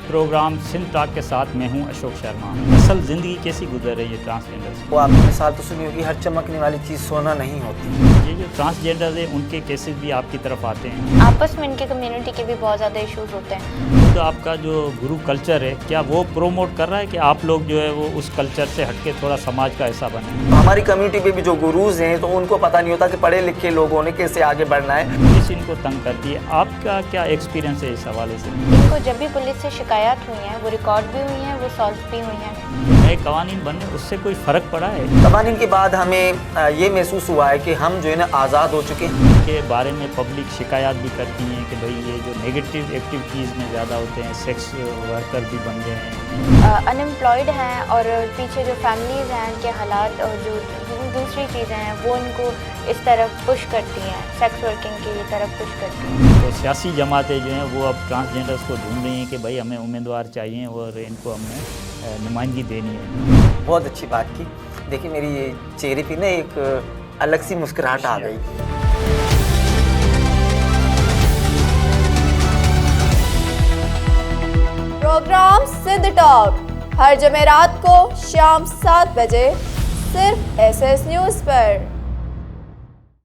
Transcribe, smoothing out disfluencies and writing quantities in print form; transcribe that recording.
Programme Sindh talk के साथ मैं हूं अशोक शर्मा। असल ज़िंदगी कैसी गुजर रही है ट्रांसजेंडर्स? वो आपने मिसाल तो सुनी होगी, हर चमकने वाली चीज़ सोना नहीं होती। ये जो ट्रांसजेंडर्स हैं उनके केसेस भी आपकी तरफ आते हैं? आपस में इनके कम्युनिटी के भी बहुत ज़्यादा इश्यूज होते हैं। तो आपका जो गुरु कल्चर है, क्या वो प्रोमोट कर रहा है कि आप लोग जो है वो उस कल्चर से हटके थोड़ा समाज का हिस्सा बने? हमारी कम्युनिटी में भी जो गुरुज हैं तो उनको पता नहीं होता कि पढ़े लिखे लोगों ने कैसे आगे बढ़ना है। पुलिस इनको तंग करती है, आपका क्या एक्सपीरियंस है इस हवाले से? इनको जब भी पुलिस से शिकायत हुई हैं, वो रिकॉर्ड भी हुई हैं, वो सॉल्व भी हुई हैं। नए कवानीन बने उससे कोई फ़र्क पड़ा है? कवानीन के बाद हमें ये महसूस हुआ है कि हम जो है ना आज़ाद हो चुके हैं। के बारे में पब्लिक शिकायत भी करती हैं कि भाई ये जो नेगेटिव एक्टिविटीज़ में ज़्यादा होते हैं, सेक्स वर्कर भी बन गए हैं, अनएम्प्लॉयड हैं और पीछे जो फैमिलीज़ हैं उनके हालात और जो दूसरी चीज़ें हैं वो इनको इस तरफ पुश करती हैं, सेक्स वर्किंग की तरफ पुश करती हैं। तो सियासी जमातें जो हैं वो अब ट्रांसजेंडर्स को ढूंढ रही हैं कि भाई हमें उम्मीदवार चाहिए और इनको हमें नुमाइंदगी देनी है। बहुत अच्छी बात की। देखिए मेरी ये चेहरे पे ना एक अलग सी मुस्कुराहट आ गई। प्रोग्राम सिंध टॉक हर जुमेरात को शाम 7 बजे सिर्फ SS न्यूज़ पर।